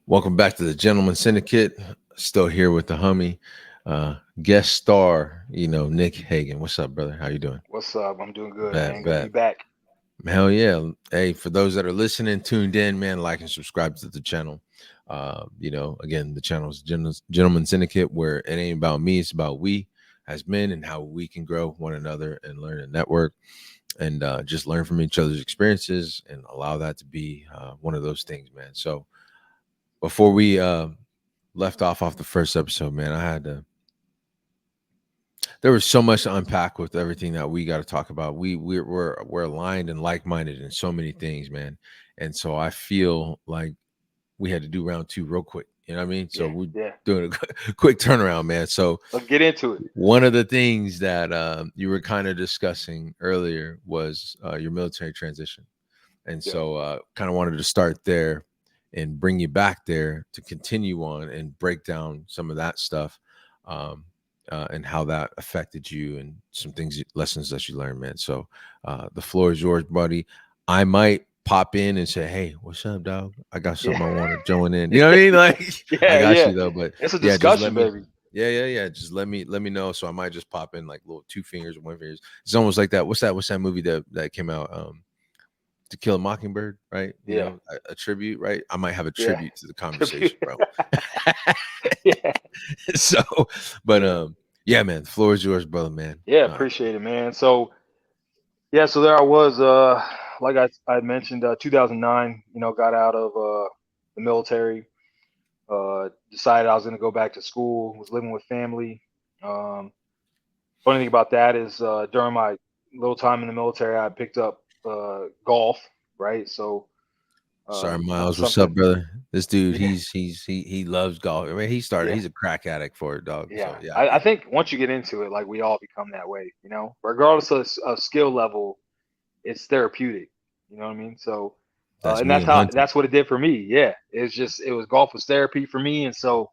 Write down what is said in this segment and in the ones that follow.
Welcome back to the Gentleman Syndicate. Still here with the homie, guest star, Nick Hagan. What's up, brother? How you doing? What's up? I'm doing good, Bet, man. Good to be bet. back. Hell yeah. Hey, for those that are listening, tuned in, man, like and subscribe to the channel. Again, the channel is Gentleman Syndicate, where it ain't about me, it's about we as men and how we can grow one another and learn and network and just learn from each other's experiences and allow that to be one of those things, man. So before we left off the first episode, man, I had to. There was so much to unpack with everything that we got to talk about. We're aligned and like minded in so many things, man. And so I feel like we had to do round two real quick. You know what I mean? So Yeah, we're yeah. doing a quick turnaround, man. So Let's get into it. one of the things that you were kind of discussing earlier was your military transition. And Yep. so kind of wanted to start there and bring you back there to continue on and break down some of that stuff, um, and how that affected you and some things, lessons that you learned, man. So the floor is yours, buddy. I might pop in and say, hey, what's up, dog? I got Yeah. something I want to join in. You know what I mean? Like, I Yeah, got yeah. you though, but It's a yeah, just let discussion, me. baby. Yeah. Just let me know. So I might just pop in like little two fingers, one fingers. It's almost like that. What's that movie that came out? To Kill a Mockingbird, right? Yeah, A tribute, right? I might have a yeah. tribute to the Tribute. conversation, bro. Yeah, So, but yeah. yeah, man, the floor is yours, brother, man. Yeah, appreciate it, man. So, yeah, so there I was, like I had mentioned, 2009, got out of the military, decided I was going to go back to school, was living with family. Um, Funny thing about that is during my little time in the military, I picked up golf, right? So Sorry, that was Miles. What's up, something. brother? This dude, Yeah, he loves golf. I mean, he started. yeah, He's a crack addict for it, dog. yeah. So yeah, I I get it. think once you get into it, like we all become that way, regardless of skill level, it's therapeutic. You know what I mean? So, That's and me and hunting. that's what it did for me. Yeah, it was golf was therapy for me, and so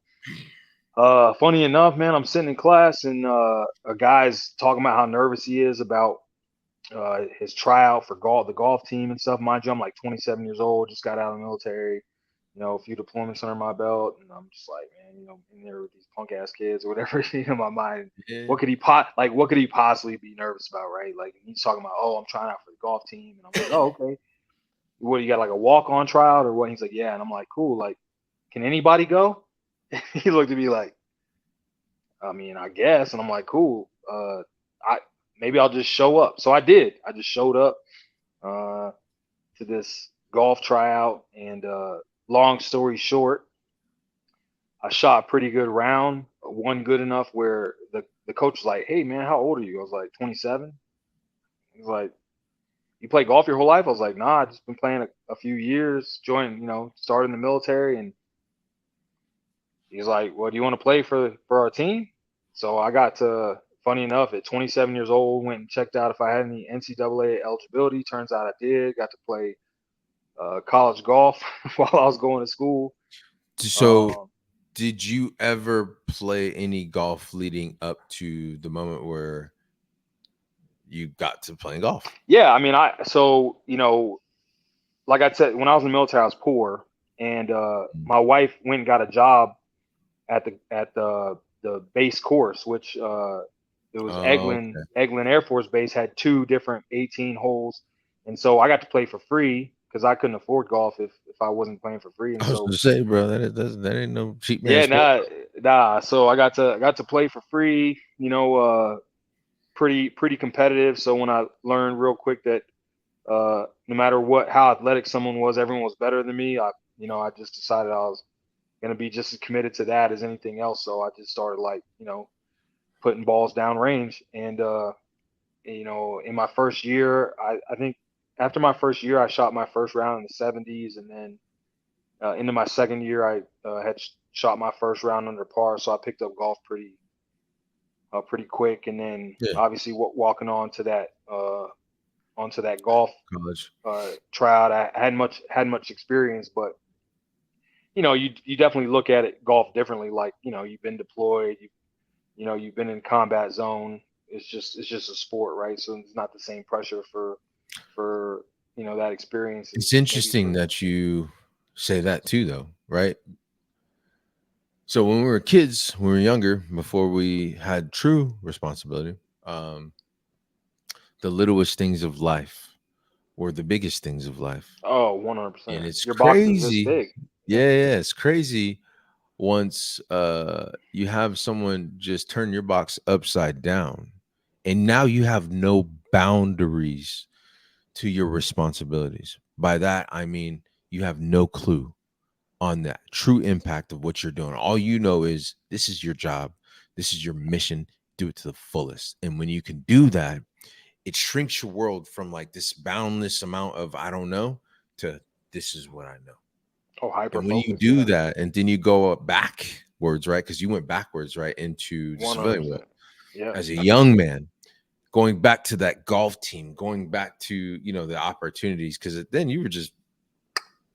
funny enough, man, I'm sitting in class and a guy's talking about how nervous he is about his tryout for the golf team and stuff. Mind you, I'm like 27 years old, just got out of the military, a few deployments under my belt, and I'm just like, man, in there with these punk ass kids or whatever. In my mind, Yeah, what could he possibly be nervous about, right? Like he's talking about, oh, I'm trying out for the golf team, and I'm like, oh, okay. What, you got like a walk on tryout or what? He's like, yeah, and I'm like, cool. Like, can anybody go? He looked at me like, I mean, I guess, and I'm like, cool. I maybe I'll just show up. So I did. I just showed up uh, to this golf tryout, and long story short, I shot a pretty good round. One good enough where the coach was like, "Hey man, how old are you?" I was like, 27. He's like, "You play golf your whole life?" I was like, "Nah, I just been playing a few years. Joined, started in the military." And he's like, "Well, do you want to play for our team?" So I got to. Funny enough, at 27 years old, went and checked out if I had any NCAA eligibility. Turns out I did. Got to play college golf while I was going to school. so, Um, did you ever play any golf leading up to the moment where you got to playing golf? yeah, I mean, like I said, when I was in the military, I was poor, and Mm. my wife went and got a job at the base course, which it was Oh, Eglin Air Force Base had two different 18 holes, and so I got to play for free because I couldn't afford golf if I wasn't playing for free, and I was so gonna say, bro, that ain't no cheap man yeah, sport, nah. So I got to play for free, pretty competitive. So when I learned real quick that no matter how athletic someone was, everyone was better than me. I just decided I was gonna be just as committed to that as anything else. So I just started like putting balls down range, and in my first year, I think after my first year, I shot my first round in the 70s, and then into my second year, I had shot my first round under par. So I picked up golf pretty quick, and then yeah. obviously walking on to that onto that golf College. tryout. I hadn't much experience, but you definitely look at it golf differently. Like you've been deployed, you've been in combat zone. It's just a sport, right? So it's not the same pressure for that experience It's as maybe interesting for that you say that too, though. right? So when we were kids, when we were younger, before we had true responsibility, um, the littlest things of life were the biggest things of life. Oh, And 100%. it's Your box is this crazy. big. Yeah, Yeah. yeah, it's crazy once you have someone just turn your box upside down and now you have no boundaries to your responsibilities. By that I mean you have no clue on that true impact of what you're doing. All you know is this is your job, this is your mission, do it to the fullest. And when you can do that, it shrinks your world from like this boundless amount of I don't know to this is what I know. Oh, hyper And when you focus. do Yeah. that, and then you go up backwards, right? Because you went backwards, right, into the civilian world 100%. Yeah. as a young man, going back to that golf team, going back to the opportunities, because then you were just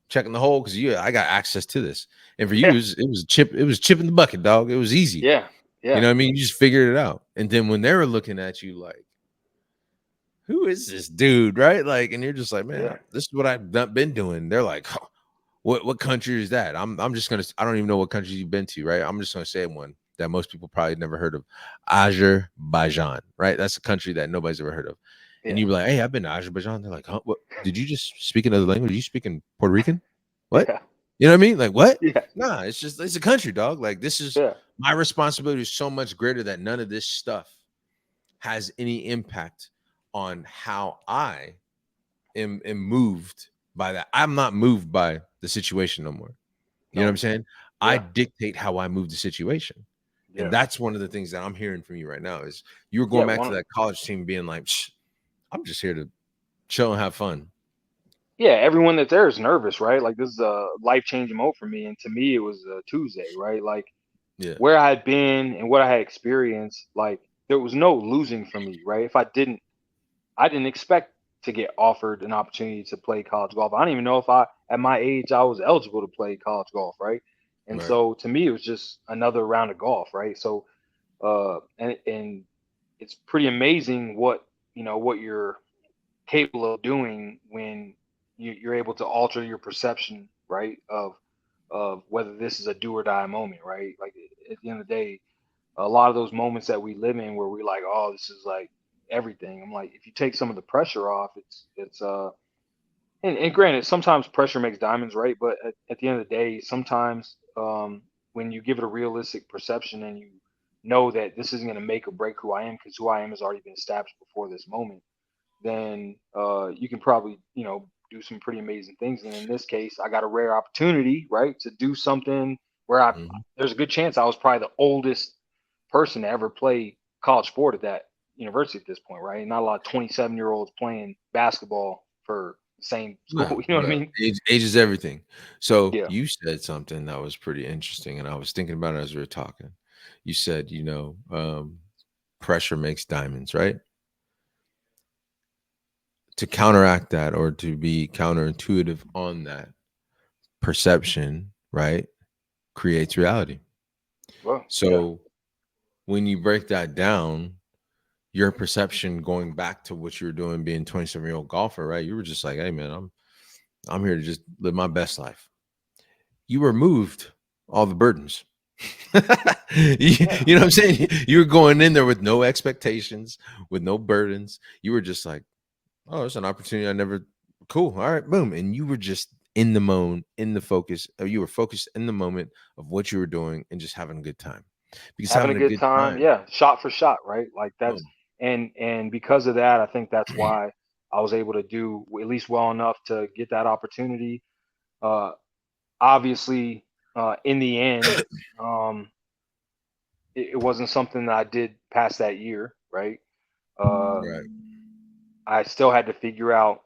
checking the hole because I got access to this, and for you, Yeah. it was chip, it was chip in the bucket, dog. It was easy. Yeah. You Yeah. know what I mean? You just figured it out, and then when they were looking at you like, who is this dude, right? Like, and you're just like, man, Yeah. this is what I've been doing. They're like, "Huh, what country is that? I'm just gonna. I don't even know what country you've been to, right? I'm just gonna say one that most people probably never heard of, Azerbaijan, right? That's a country that nobody's ever heard of. And Yeah. you be like, hey, I've been to Azerbaijan. They're like, huh? What? Did you just speak another language? Are you speaking Puerto Rican? What? Yeah. You know what I mean? Like what? Yeah. Nah, it's a country, dog. Like this is Yeah. my responsibility is so much greater that none of this stuff has any impact on how I am moved by that. I'm not moved by the situation no more. You know what I'm No. saying? I Yeah. dictate how I move the situation. And Yeah. that's one of the things that I'm hearing from you right now is you were Yeah. going back to that college team being like, I'm just here to chill and have fun. Yeah. Everyone that's there is nervous, right? Like this is a life changing moment for me. And to me, it was a Tuesday, right? Like Yeah. where I had been and what I had experienced, like there was no losing for me, right? If I didn't expect to get offered an opportunity to play college golf. I didn't even know if at my age, I was eligible to play college golf, right? And Right. so to me, it was just another round of golf, right? So, and it's pretty amazing what you're capable of doing when you're able to alter your perception, right? Of whether this is a do or die moment, right? Like at the end of the day, a lot of those moments that we live in where we're like, oh, this is like everything. I'm like, if you take some of the pressure off, and granted, sometimes pressure makes diamonds, right? But at the end of the day, sometimes when you give it a realistic perception and you know that this isn't going to make or break who I am because who I am has already been established before this moment, then you can probably do some pretty amazing things. And in this case, I got a rare opportunity, right, to do something where Mhm. there's a good chance I was probably the oldest person to ever play college sport at that university at this point, right? Not a lot of 27-year-olds playing basketball for the same No, school. You know what I no. mean? Age is everything. So Yeah. you said something that was pretty interesting, and I was thinking about it as we were talking. You said, pressure makes diamonds, right? To counteract that or to be counterintuitive on that perception, right, creates reality. Well, yeah. So when you break that down, your perception going back to what you were doing being 27-year-old golfer, right? You were just like, hey man, I'm here to just live my best life. You removed all the burdens. Yeah. You know what I'm saying? You were going in there with no expectations, with no burdens. You were just like, oh, it's an opportunity I never cool. All right, boom. And you were just in the moment, in the focus. You were focused in the moment of what you were doing and just having a good time. Because Having a having a good good time. time, Yeah. Shot for shot, right? Like that's boom. and because of that, I think that's why I was able to do at least well enough to get that opportunity. Uh, obviously, in the end, um, it wasn't something that I did past that year, right? Uh, Right. I still had to figure out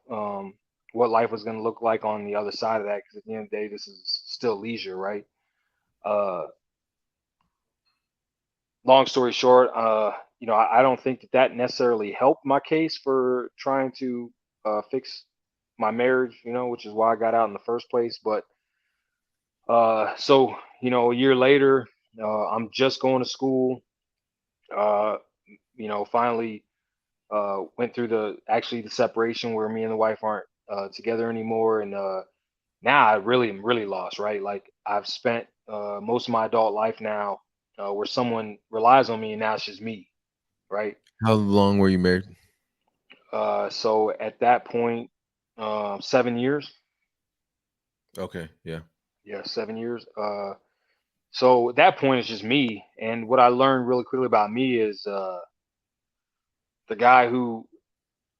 what life was going to look like on the other side of that because at the end of the day, this is still leisure, right? Uh, long story short, I don't think that necessarily helped my case for trying to fix my marriage, which is why I got out in the first place. But so a year later, I'm just going to school. Uh, finally went through the separation where me and the wife aren't together anymore, and now I really am really lost, right? Like I've spent most of my adult life now where someone relies on me, and now it's just me, right? How long were you married? So at that point, 7 years. Okay, yeah. Yeah, 7 years. So at that point, it's just me. And what I learned really quickly about me is the guy who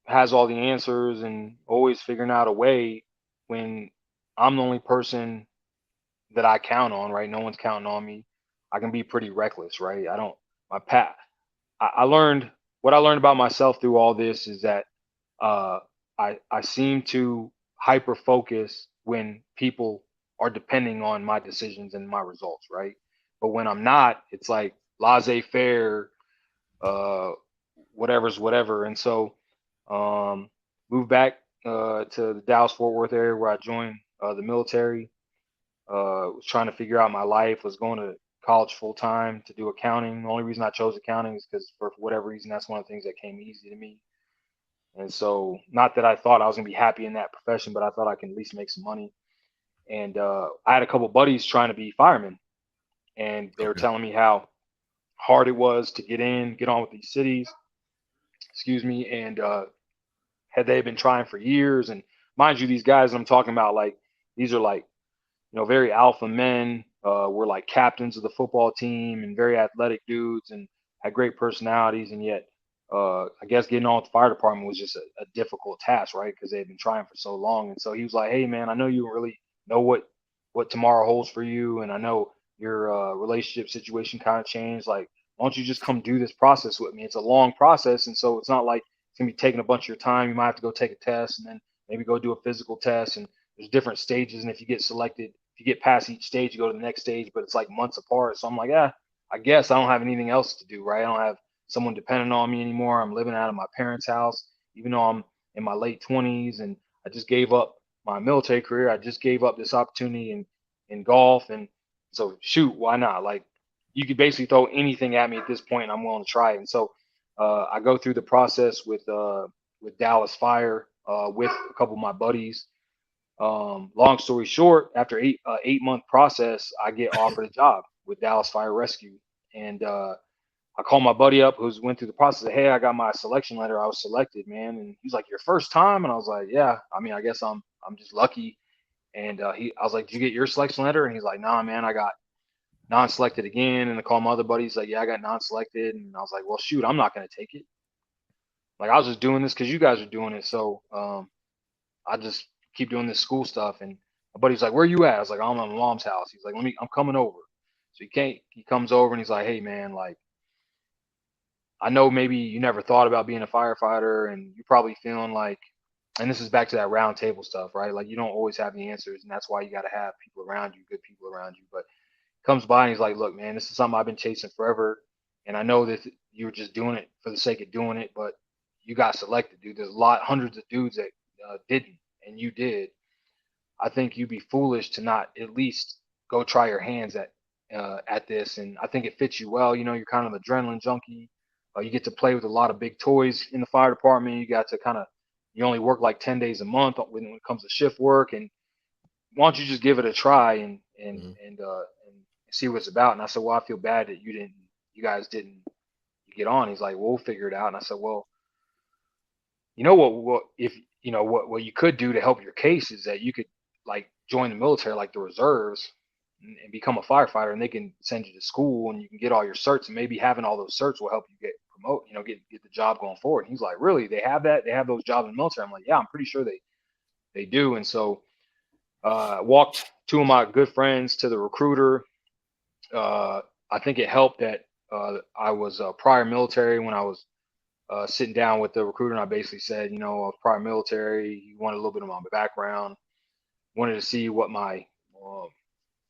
has all the answers and always figuring out a way when I'm the only person that I count on, right? No one's counting on me. I can be pretty reckless, right? I don't, my pat. I learned what I learned about myself through all this is that uh, I seem to hyper focus when people are depending on my decisions and my results, right? But when I'm not, it's like laissez faire, uh, whatever's whatever. And so, um, moved back to the Dallas Fort Worth area where I joined the military. Was trying to figure out my life. Was going to college full time to do accounting. The only reason I chose accounting is because for whatever reason that's one of the things that came easy to me. And so, not that I thought I was gonna be happy in that profession, but I thought I can at least make some money. And I had a couple buddies trying to be firemen, and they were Okay. telling me how hard it was to get on with these cities. Excuse me. And had they been trying for years, and mind you, these guys I'm talking about, like these are like very alpha men. Were like captains of the football team and very athletic dudes and had great personalities. And yet, I guess getting on with the fire department was just a difficult task, right? Because they had been trying for so long. And so he was like, "Hey, man, I know you don't really know what tomorrow holds for you, and I know your relationship situation kind of changed. Like, why don't you just come do this process with me? It's a long process, and so it's not like it's gonna be taking a bunch of your time. You might have to go take a test and then maybe go do a physical test and there's different stages, and if you get selected, if you get past each stage, you go to the next stage, but it's like months apart. So I'm like, yeah, I guess I don't have anything else to do, right? I don't have someone dependent on me anymore. I'm living out of my parents' house, even though I'm in my late 20s, and I just gave up my military career. I just gave up this opportunity in golf, and so shoot, why not? Like you could basically throw anything at me at this point, and I'm willing to try it. And so I go through the process with Dallas Fire with a couple of my buddies. Long story short, after 8 month process, I get offered a job with Dallas Fire Rescue, and I call my buddy up who's went through the process. Hey, I got my selection letter. I was selected, man. And he's like, "Your first time?" And I was like, "Yeah. I mean, I guess I'm just lucky." And I was like, "Did you get your selection letter?" And he's like, "Nah, man. I got non-selected again." And I call my other buddy. He's like, "Yeah, I got non-selected." And I was like, "Well, shoot, I'm not gonna take it. Like, I was just doing this because you guys are doing it. So I just keep doing this school stuff." And my buddy's like, "Where you at?" I was like, "I'm at my mom's house." He's like, I'm coming over." So he comes over and he's like, "Hey, man, like." I know maybe you never thought about being a firefighter and you're probably feeling like, and this is back to that round table stuff, right? Like you don't always have the answers, and that's why you got to have people around you, good people around you. But comes by and he's like, "Look, man, this is something I've been chasing forever, and I know that you're just doing it for the sake of doing it, but you got selected, dude. There's hundreds of dudes that didn't, and you did. I think you'd be foolish to not at least go try your hands at this, and I think it fits you well. You know, you're kind of an adrenaline junkie. You get to play with a lot of big toys in the fire department. You got to kind of you only work like 10 days a month when it comes to shift work, and why don't you just give it a try Mhm. and see what it's about?" And I said, "Well, I feel bad that you guys didn't get on." He's like, "Well, we'll figure it out." And I said, "Well, you know what if you know what you could do to help your case is that you could like join the military, like the reserves, and become a firefighter, and they can send you to school, and you can get all your certs, and maybe having all those certs will help you get promote, get the job going forward." And he's like, "Really? They have that? They have those jobs in the military?" I'm like, "Yeah, I'm pretty sure they do." And so walked two of my good friends to the recruiter. Uh, I think it helped that I was prior military when I was sitting down with the recruiter, and I basically said, I was prior military. He wanted a little bit of my background, wanted to see what my uh,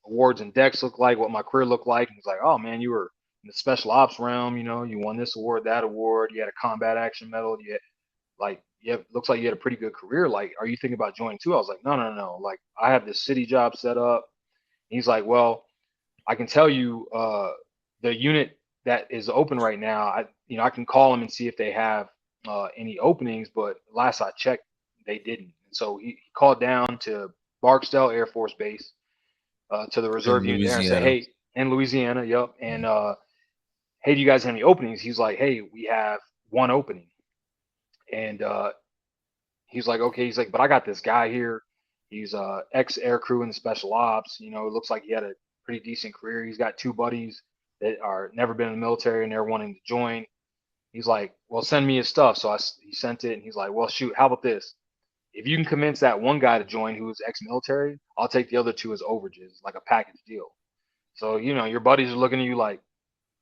awards and decks look like, what my career looked like. And he's like, "Oh man, you were in the special ops realm. You won this award, that award. You had a combat action medal. You had, like, looks like you had a pretty good career. Like, are you thinking about joining too?" I was like, "No, no, no. Like, I have this city job set up." He's like, "Well, I can tell you the unit that is open right now. I can call them and see if they have any openings, but last I checked, they didn't." And so he called down to Barksdale Air Force Base, to the In reserve unit there and say, Louisiana. hey, in Louisiana, yep, and hey, do you guys have any openings? He's like, hey, we have one opening, and he's like, okay, he's like, but I got this guy here. He's ex air crew in special ops. You know, it looks like he had a pretty decent career. He's got two buddies that are never been in the military and they're wanting to join. He's like, well, send me his stuff. So he sent it, and he's like, well, shoot, how about this? If you can convince that one guy to join who is ex-military, I'll take the other two as overages, like a package deal. So, you know, your buddies are looking at you like,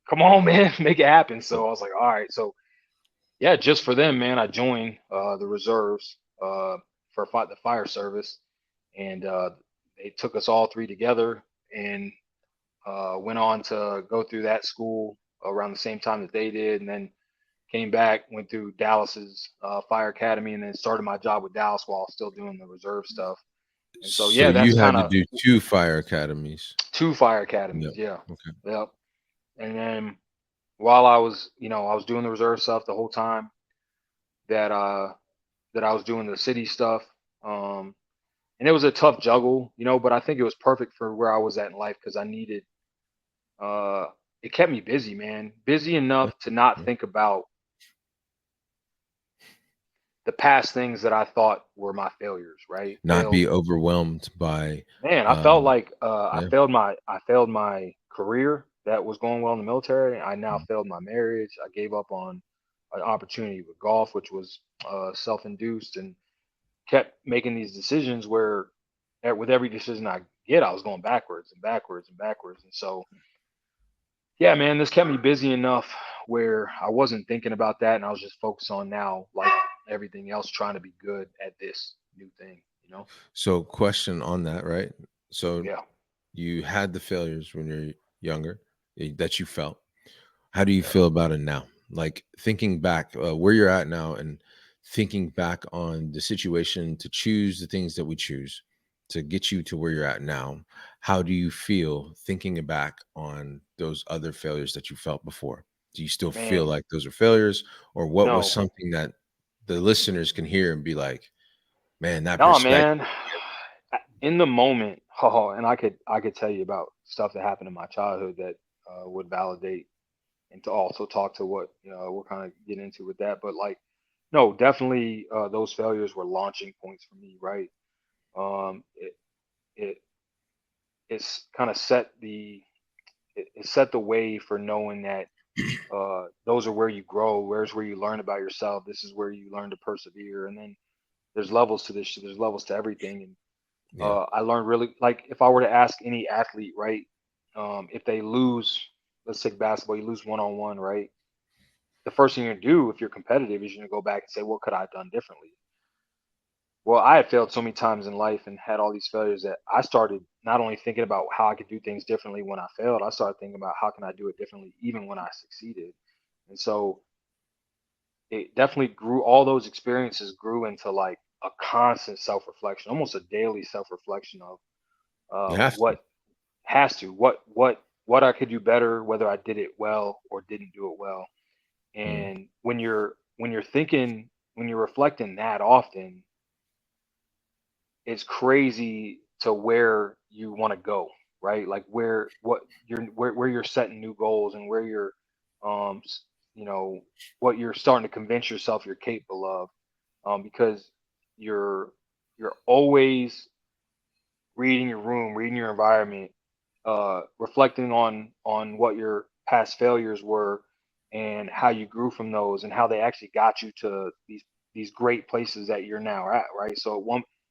come on, man, make it happen. So I was like, all right. So yeah, just for them, man, I joined the reserves for the fire service, and they took us all three together and went on to go through that school around the same time that they did, and then came back, went through Dallas's fire academy, and then started my job with Dallas while still doing the reserve stuff. And so So yeah, that's you had kind to of do 2 fire academies. two fire Yep. academies. Yeah, Okay. yep. And then while I was, you know, I was doing the reserve stuff the whole time that that I was doing the city stuff. Um, and it was a tough juggle, you know, but I think it was perfect for where I was at in life because I needed it kept me busy, man. Busy Yeah. enough to not Yeah. think about the past things that I thought were my failures, right? Not be overwhelmed by Man, I felt like yeah. I failed my career that was going well in the military. I now Mm. failed my marriage. I gave up on an opportunity with golf, which was self-induced, and kept making these decisions where with every decision I get, I was going backwards and backwards and backwards. And so, yeah, man, this kept me busy enough where I wasn't thinking about that, and I was just focused on now, like everything else, trying to be good at this new thing, you know? So question on that, right? So Yeah, you had the failures when you're younger that you felt. How do you yeah. feel about it now? Like thinking back where you're at now and thinking back on the situation to choose the things that we choose to get you to where you're at now. How do you feel thinking back on those other failures that you felt before? Do you still feel Man, like those are failures, or what was no, something that the listeners can hear and be like, man, that no, perspective? man. In the moment, and I could tell you about stuff that happened in my childhood that would validate and to also talk to what we're kind of getting into with that. But like, no, definitely those failures were launching points for me, right? It it it's kind of it set the way for knowing that those are where you grow. Where's where you learn about yourself. This is where you learn to persevere, and then there's levels to this. There's levels to everything, and Yeah. I learned really like if I were to ask any athlete, right, if they lose, let's take basketball, you lose one on one, right? The first thing you're gonna do if you're competitive is you're gonna go back and say, what could I have done differently? Well, I had failed so many times in life and had all these failures that I started not only thinking about how I could do things differently when I failed, I started thinking about how can I do it differently even when I succeeded. And so it definitely grew. All those experiences grew into like a constant self-reflection, almost a daily self-reflection of You have to. what has to what I could do better, whether I did it well or didn't do it well. Mm, And when you're thinking, when you're reflecting that often, it's crazy to where you want to go, right? Like where you're setting new goals and where you're um s- you know what you're starting to convince yourself you're capable of, because you're you're always reading your room, reading your environment, reflecting on what your past failures were and how you grew from those and how they actually got you to these great places that you're now at, right? So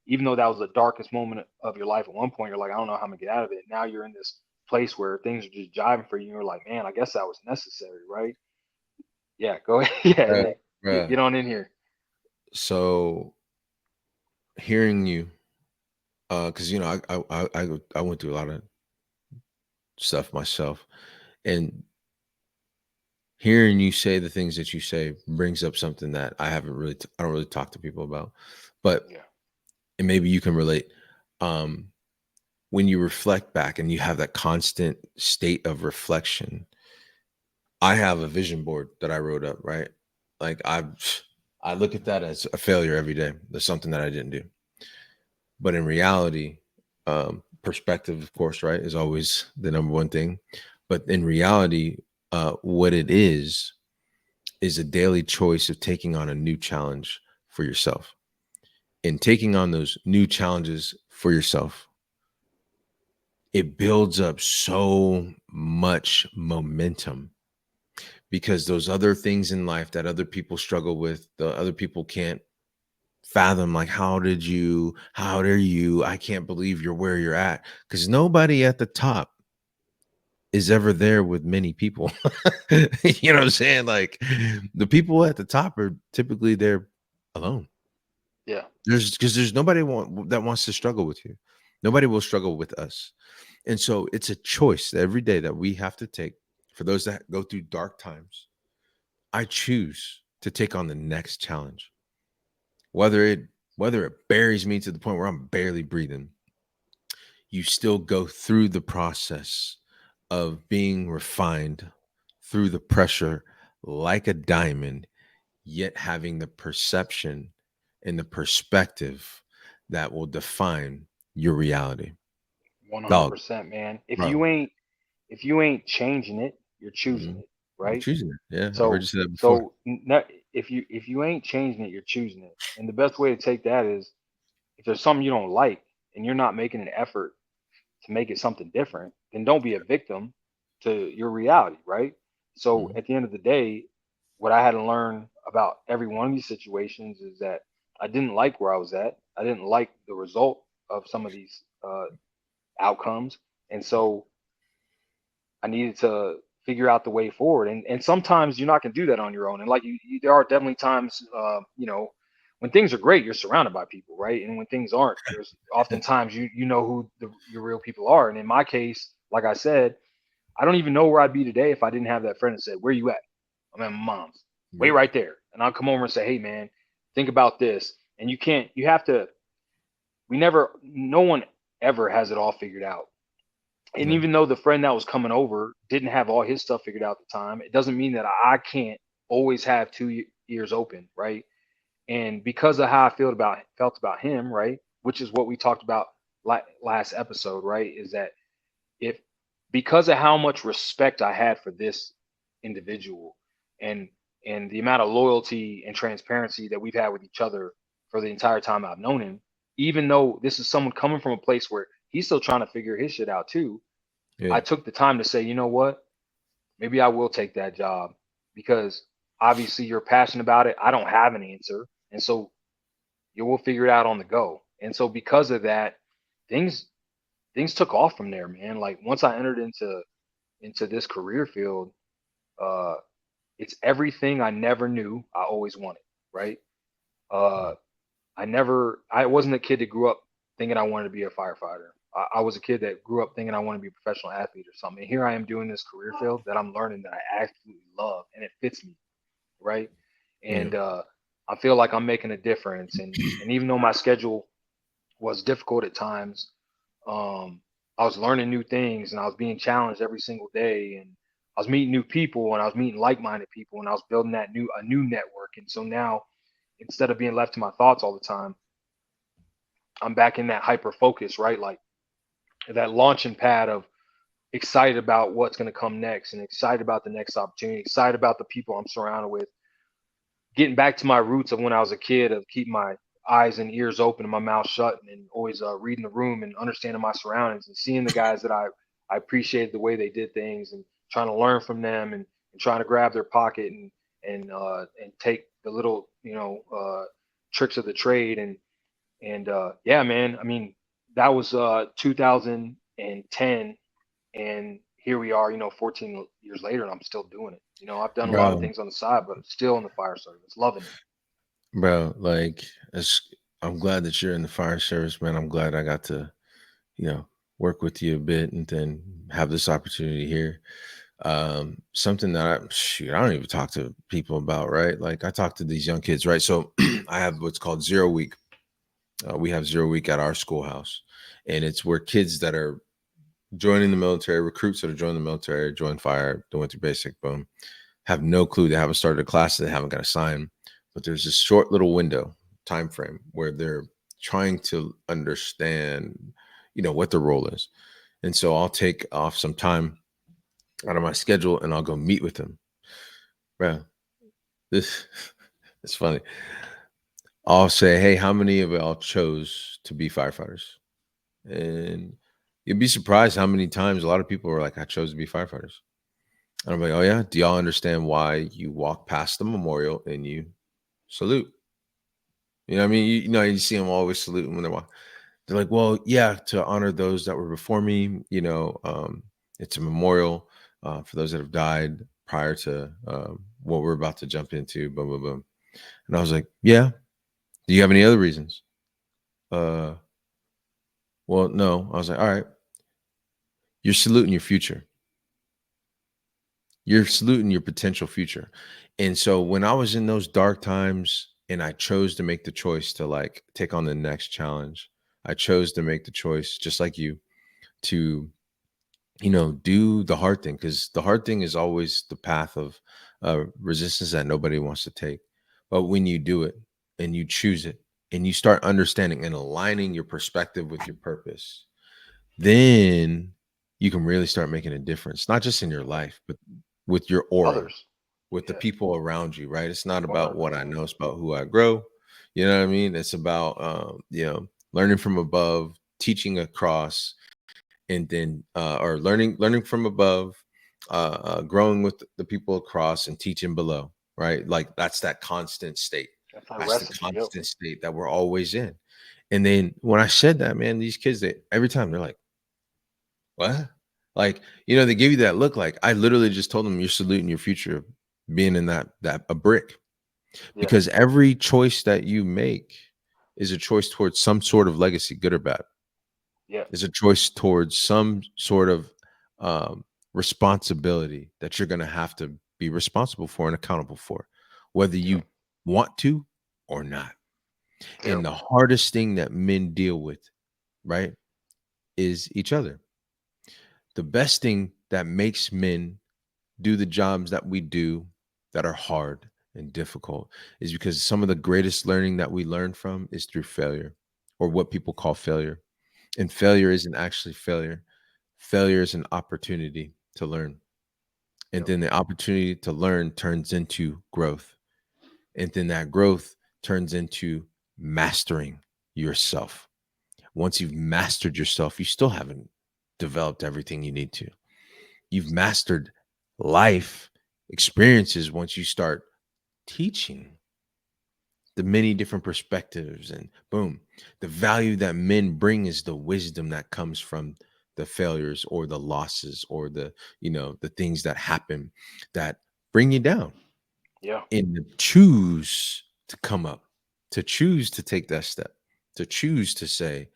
even though that was the darkest moment of your life, at one point you're like, I don't know how I'm gonna get out of it. Now you're in this place where things are just jiving for you. And you're like, man, I guess that was necessary, right? Yeah, go ahead. Yeah, bruh, yeah. bruh. Get on in here. So hearing you, because I went through a lot of stuff myself, and hearing you say the things that you say brings up something that I don't really talk to people about, but Yeah, and maybe you can relate. Um, when you reflect back and you have that constant state of reflection, I have a vision board that I wrote up, right? Like I look at that as a failure every day. There's something that I didn't do. But in reality, perspective, of course, right, is always the number one thing. But in reality, what it is a daily choice of taking on a new challenge for yourself. And taking on those new challenges for yourself, it builds up so much momentum, because those other things in life that other people struggle with, the other people can't fathom, like, how dare you, I can't believe you're where you're at, because nobody at the top is ever there with many people. You know what I'm saying? Like, the people at the top are typically there alone. Yeah. There's nobody that wants to struggle with you. Nobody will struggle with us. And so it's a choice every day that we have to take. For those that go through dark times, I choose to take on the next challenge. Whether it buries me to the point where I'm barely breathing, you still go through the process of being refined through the pressure like a diamond, yet having the perception and the perspective that will define your reality. Dog, 100%, man. bro. If you ain't changing it, you're choosing Mhm. it, You're right? choosing it. Yeah, I've heard So you say that before. so if you ain't changing it, you're choosing it. And the best way to take that is, if there's something you don't like and you're not making an effort to make it something different, then don't be a victim to your reality, right? So Mhm. at the end of the day, what I had to learn about every one of these situations is that I didn't like where I was at. I didn't like the result of some of these outcomes. And so I needed to figure out the way forward. And sometimes you're not going to do that on your own. And like there are definitely times, when things are great, you're surrounded by people, right? And when things aren't, there's oftentimes you know who your real people are. And in my case, like I said, I don't even know where I'd be today if I didn't have that friend that said, "Where you at?" I'm at my mom's. Wait Yep. right there. And I'll come over and say, "Hey man, think about this." And you have to, no one ever has it all figured out. And Right. even though the friend that was coming over didn't have all his stuff figured out at the time, it doesn't mean that I can't always have two ears open, right? And because of how I felt about him, right, which is what we talked about last episode, right, is that if because of how much respect I had for this individual, and the amount of loyalty and transparency that we've had with each other for the entire time I've known him, even though this is someone coming from a place where he's still trying to figure his shit out too, I Yeah. took the time to say, you know what? Maybe I will take that job, because obviously you're passionate about it. I don't have an answer. And so you will figure it out on the go. And so because of that, things took off from there, man. Like once I entered into this career field, uh it's everything I never knew I always wanted, right? Uh I wasn't a kid that grew up thinking I wanted to be a firefighter. I was a kid that grew up thinking I want to be a professional athlete or something. And here I am doing this career field that I'm learning that I absolutely love and it fits me, right? Yeah. And I feel like I'm making a difference. And even though my schedule was difficult at times, um, I was learning new things and I was being challenged every single day. And I was meeting new people and I was meeting like-minded people and I was building a new network. And so now, instead of being left to my thoughts all the time, I'm back in that hyper focus, right? Like that launching pad of excited about what's going to come next and excited about the next opportunity, excited about the people I'm surrounded with, getting back to my roots of when I was a kid of keeping my eyes and ears open and my mouth shut and always reading the room and understanding my surroundings and seeing the guys that I appreciated the way they did things and trying to learn from them and trying to grab their pocket and take the little, tricks of the trade. And yeah, man, I mean, that was 2010, and here we are, 14 years later, and I'm still doing it. I've done a lot of Bro, things on the side, but still in the fire service, loving it. bro, like, I'm glad that you're in the fire service, man. I'm glad I got to, you know, work with you a bit and then have this opportunity here. Something that I don't even talk to people about, right? Like, I talk to these young kids, right? So I have what's called 0 week. We have 0 week at our schoolhouse, and it's where kids that are joining the military, recruits that are joining the military, join fire, they went through basic, boom, have no clue. They haven't started a class, they haven't got a sign, but there's this short little window time frame where they're trying to understand, what the role is. And so I'll take off some time out of my schedule and I'll go meet with them. Bro, this it's funny. I'll say, hey, how many of y'all chose to be firefighters? And you'd be surprised how many times a lot of people are like, I chose to be firefighters. And I'm like, oh yeah, do y'all understand why you walk past the memorial and you salute? You know what I mean? You see them always saluting when they walk. They're like, well, yeah, to honor those that were before me. It's a memorial for those that have died prior to what we're about to jump into. Boom, boom, boom. And I was like, yeah. Do you have any other reasons? Well, no. I was like, all right. You're saluting your future. You're saluting your potential future. And so when I was in those dark times and I chose to make the choice to like take on the next challenge, I chose to make the choice, just like you, to, do the hard thing, because the hard thing is always the path of resistance that nobody wants to take. But when you do it and you choose it and you start understanding and aligning your perspective with your purpose, then you can really start making a difference, not just in your life, but with your aura, Others. with the Yeah. people around you, right? It's not about what I 100%. know, it's about who I grow. You know what I mean? It's about, learning from above, teaching across, and then, or learning from above, growing with the people across and teaching below, right? Like that's that constant state. That's that That's the recipe. Yep. constant state that we're always in. And then when I said that, man, these kids, every time they're like, what? Like, they give you that look. Like I literally just told them you're saluting your future of being in that a brick. Yeah. Because every choice that you make is a choice towards some sort of legacy, good or bad. Yeah. Is a choice towards some sort of responsibility that you're going to have to be responsible for and accountable for, whether Yeah. you want to or not. Yeah. And the hardest thing that men deal with, right, is each other. The best thing that makes men do the jobs that we do that are hard and difficult is because some of the greatest learning that we learn from is through failure, or what people call failure. And failure isn't actually failure. Failure is an opportunity to learn. And Yep. then the opportunity to learn turns into growth. And then that growth turns into mastering yourself. Once you've mastered yourself, you still haven't developed everything you need to. You've mastered life experiences once you start teaching the many different perspectives, and boom, the value that men bring is the wisdom that comes from the failures or the losses or the things that happen that bring you down, Yeah. and to choose to come up, to choose to take that step, to choose to say,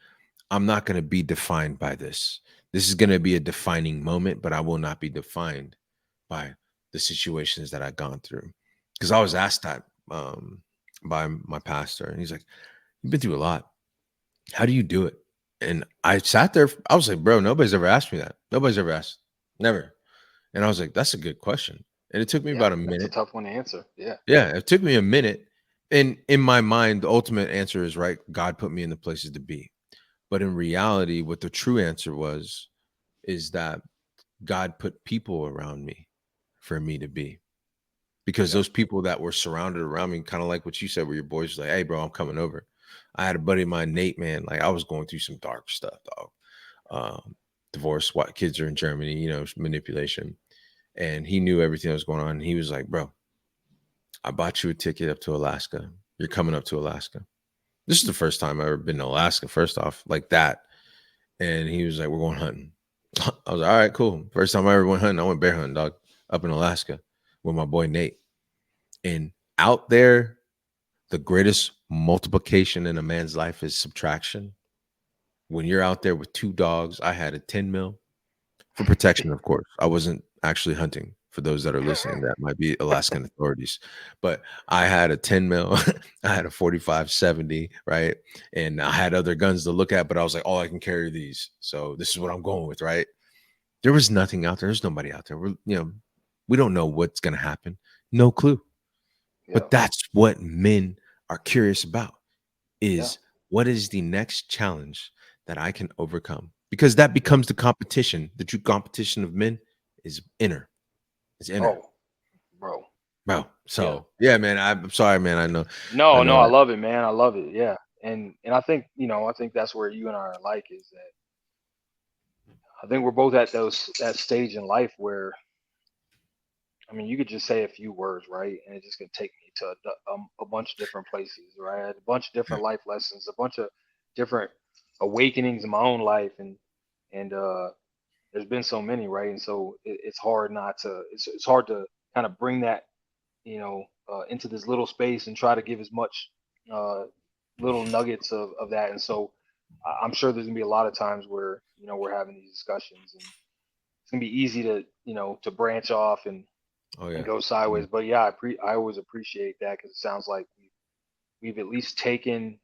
I'm not going to be defined by this. This is going to be a defining moment, but I will not be defined by the situations that I've gone through. Because I was asked that by my pastor, and he's like, "You've been through a lot. How do you do it?" And I sat there. I was like, "Bro, nobody's ever asked me that. Nobody's ever asked, never." And I was like, "That's a good question." And it took me Yeah. about a That's a minute. tough one to answer. Yeah. Yeah, it took me a minute. And in my mind, the ultimate answer is right. God put me in the places to be. But in reality, what the true answer was is that God put people around me for me to be. Because Yeah. those people that were surrounded around me, kind of like what you said, where your boys was like, "Hey, bro, I'm coming over." I had a buddy of mine, Nate, man. Like I was going through some dark stuff, dog. Divorce, what kids are in Germany, manipulation. And he knew everything that was going on. And he was like, "Bro, I bought you a ticket up to Alaska. You're coming up to Alaska." This is the first time I've ever been to Alaska, first off, like that. And he was like, "We're going hunting." I was like, "All right, cool." First time I ever went hunting, I went bear hunting, dog, up in Alaska with my boy Nate. And out there, the greatest multiplication in a man's life is subtraction. When you're out there with two dogs, I had a 10 mil for protection, of course. I wasn't actually hunting, for those that are listening that might be Alaskan authorities. But I had a 10 mil, I had a 45-70, right? And I had other guns to look at, but I was like, oh, I can carry these. So this is what I'm going with, right? There was nothing out there. There's nobody out there. We don't know what's gonna happen. No clue. Yeah. But that's what men are curious about, Yeah. is what is the next challenge that I can overcome? Because that becomes the competition. The true competition of men is inner. It's inner, Oh, bro. bro. Yeah. So yeah, man. I'm sorry, man. I No, no, know. I love it, man. I love it. Yeah. And I think, I think that's where you and I are alike is that I think we're both at that stage in life where I mean, you could just say a few words, right? And it just can take me to a bunch of different places, right? A bunch of Yeah, different life lessons, a bunch of different awakenings in my own life, and there's been so many, right? And so it's hard not to. It's hard to kind of bring that, into this little space and try to give as much uh, little nuggets of that. And so I'm sure there's gonna be a lot of times where we're having these discussions, and it's gonna be easy to to branch off oh and yeah. go Yeah. sideways. But yeah, I always appreciate that because it sounds like we've at least taken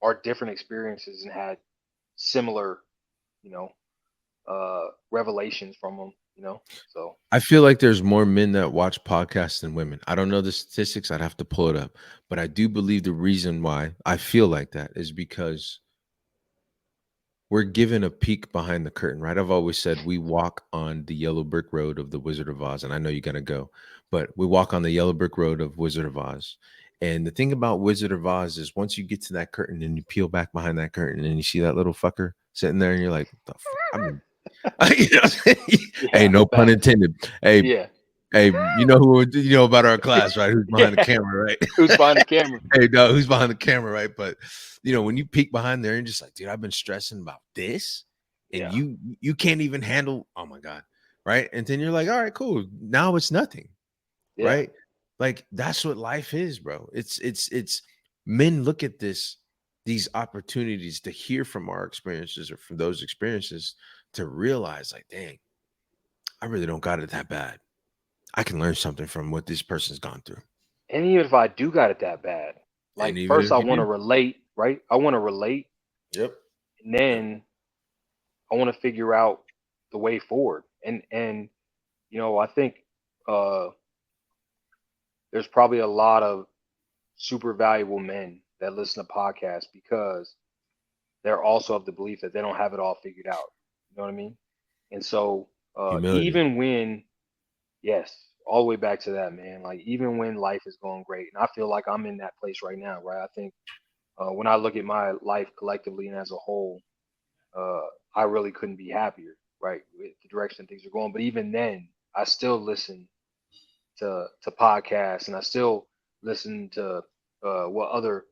our different experiences and had similar, you know, revelations from them. So I feel like there's more men that watch podcasts than women. I don't know the statistics. I'd have to pull it up, but I do believe the reason why I feel like that is because we're given a peek behind the curtain, right? I've always said we walk on the yellow brick road of the Wizard of Oz, and I know you gotta go, but we walk on the yellow brick road of Wizard of Oz. And the thing about Wizard of Oz is once you get to that curtain and you peel back behind that curtain and you see that little fucker sitting there, and you're like, "The fuck?" I mean, you know, what I'm saying? Hey, yeah, no pun facts. intended. Hey, Yeah, hey, you know who you know about our class, right? Who's behind the yeah. camera, right? Who's behind the camera? Hey, no, who's behind the camera, right? But when you peek behind there and just like, dude, I've been stressing about this, and Yeah, you can't even handle. Oh my god, right? And then you're like, all right, cool. Now it's nothing, yeah. right? Like that's what life is, bro. It's men look at these opportunities to hear from our experiences or from those experiences to realize, like, dang, I really don't got it that bad. I can learn something from what this person's gone through. And even if I do got it that bad, And like even first I if you want to do, relate, right? I want to relate, yep, and yep, then I want to figure out the way forward. And I think uh, there's probably a lot of super valuable men that listen to podcasts because they're also of the belief that they don't have it all figured out. You know what I mean? And so humility. even when, yes, all the way back to that, man, like even when life is going great, and I feel like I'm in that place right now, right? I think when I look at my life collectively and as a whole, uh, I really couldn't be happier, right, with the direction things are going. But even then, I still listen to podcasts, and I still listen to what other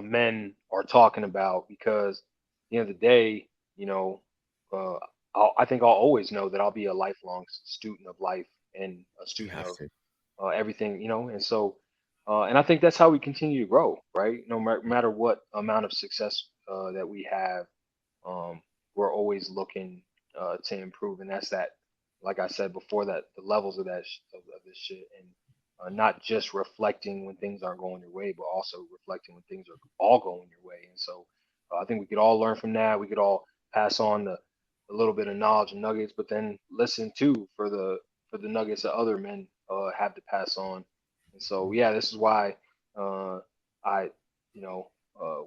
men are talking about because at the end of the day, uh, I think I'll always know that I'll be a lifelong student of life and a You student have of to. everything, and so, and I think that's how we continue to grow, right? No matter what amount of success that we have, um, we're always looking to improve, and that's that. Like I said before, that the levels of of this shit, and not just reflecting when things aren't going your way, but also reflecting when things are all going your way. And so, I think we could all learn from that. We could all pass on a little bit of knowledge and nuggets, but then listen too for the nuggets that other men have to pass on. And so, yeah, this is why I, you know, uh,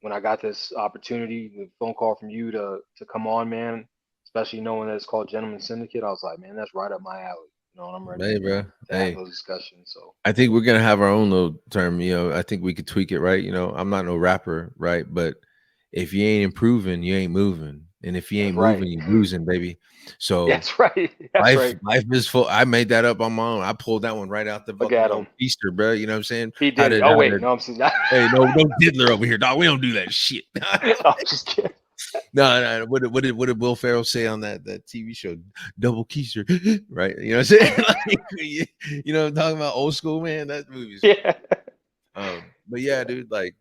when I got this opportunity, the phone call from you to come on, man, especially knowing that it's called Gentleman Syndicate, I was like, man, that's right up my alley. And I'm ready Hey, bro. to have Hey, those discussions. So I think we're gonna have our own little term. I think we could tweak it, right? I'm not no rapper, right? But if you ain't improving, you ain't moving, and if you that's ain't right. moving, you losing, baby. So That's right. That's life, right. life is full. I made that up on my own. I pulled that one right out the Look fucking at little him. Easter, bro. You know what I'm saying? He How did it. did Oh how wait, did? no, I'm saying. Hey, no diddler over here, dog. We don't do that shit. I'm just kidding. No, no. What did Will Ferrell say on that TV show? Double keister, right? You know what I'm saying? Like, what I'm talking about? Old school, man. That movie's Yeah. but yeah, Yeah. dude, like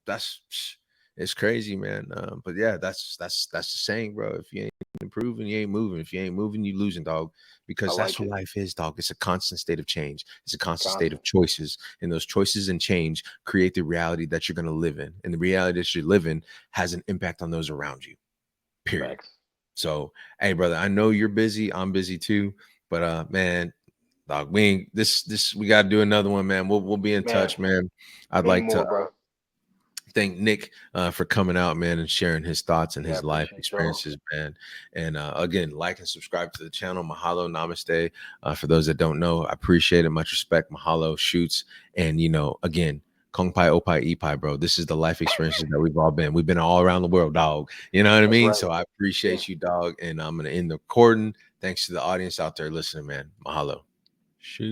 that's it's crazy, man. But yeah, that's the saying, bro. If you ain't improving, you ain't moving. If you ain't moving, you losing, dog. I Because that's like what it. life is, dog. It's a constant state of change. It's a constant state Constant. of choices. And those choices and change create the reality that you're gonna live in. And the reality that you live in has an impact on those around you. Period. Facts. So, hey, brother, I know you're busy. I'm busy too. But man, dog, we ain't this we gotta do another one, man. We'll be in Man, touch, man. I'd many like to more, bro. thank Nick for coming out, man, and sharing his thoughts and Yeah, his life appreciate y'all. experiences, man. And again, like and subscribe to the channel. Mahalo, namaste. For those that don't know, I appreciate it. Much respect. Mahalo, shoots. And, you know, again, Kong Pai, Opai, Ipai, bro. This is the life experiences that we've all been. We've been all around the world, dog. You know what I mean? Right. So I appreciate you, dog. And I'm going to end the recording. Thanks to the audience out there listening, man. Mahalo. Shoot.